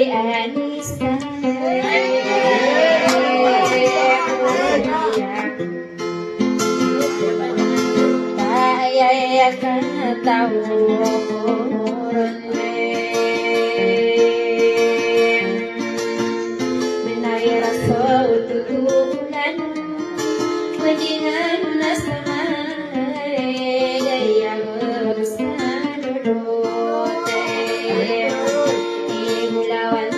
Anissa Kaya ketawuran Menai rasa tutulan Wajingan nasamai Gaya berusaha dodote Ibu lawan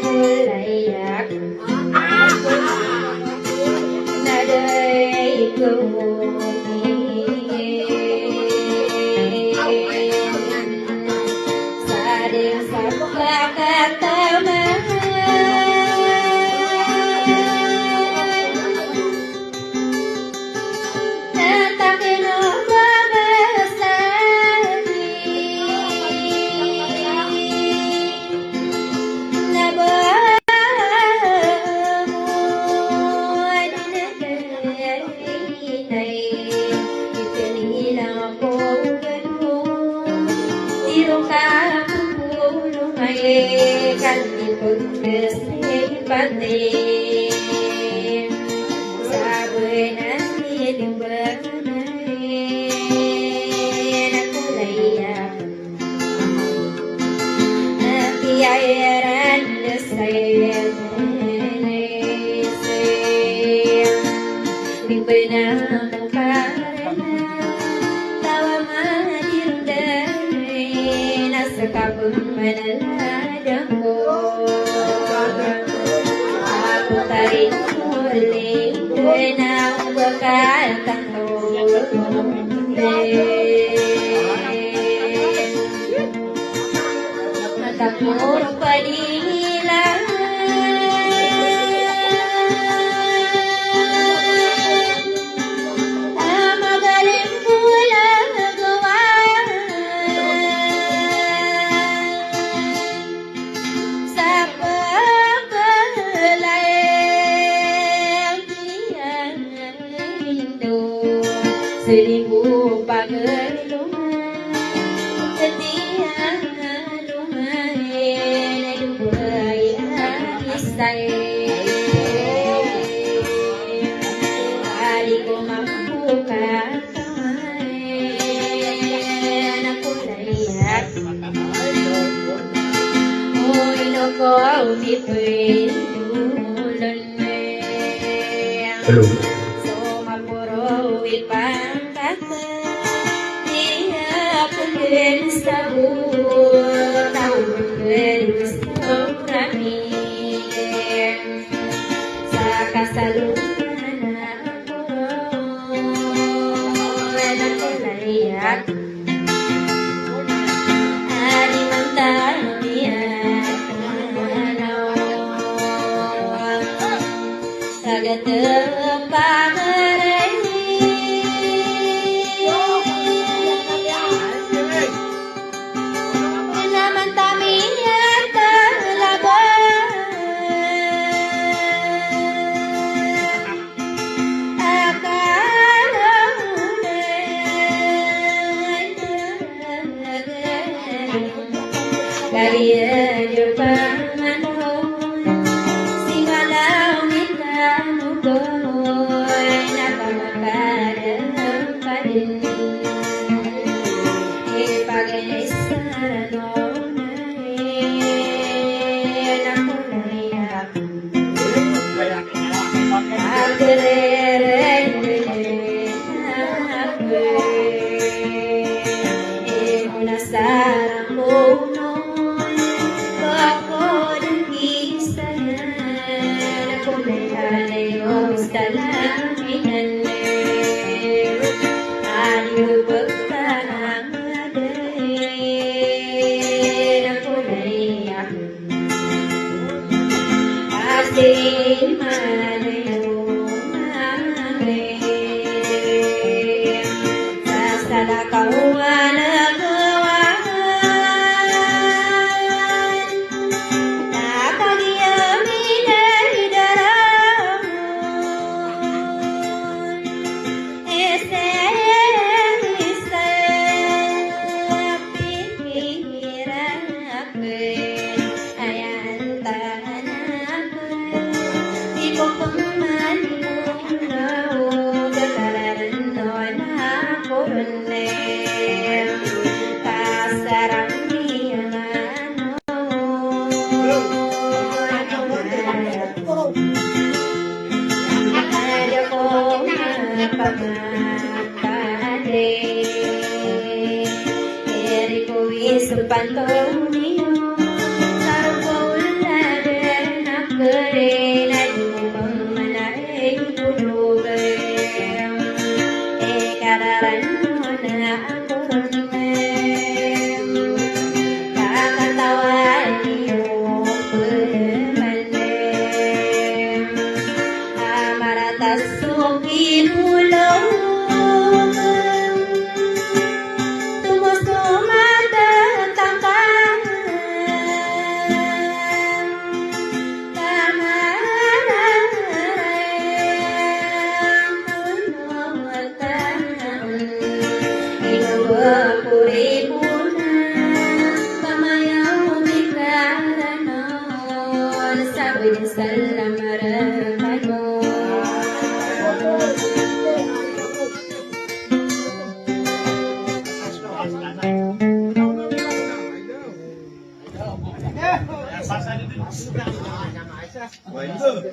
Mulayak Nadai kemudi Sading sabka kata kan pati sabenan hidup bernaik aku layak nanti airan desai di benang karena tawa majir dari naskah meneladaku aku tarik muling benang bekal kantor mataku padilah seribu pagar lumayan setia lumayan hidup saya kaliku mampu kamayan aku layak oh inoko di pendulan Kalian Jepang singalau minta nugoy napamakadang padin ipagay saranonay nakunayak sarang puno ako ng isayan ako may dalaminan ayaw pagkakamaday ako naiyak asin manayo sa salakawan pantoniyo sarvaullade nakare nadumam manae puluge ekadaranona akurne kakatawaniyo pemane amaratasukirulong Salam Bueno.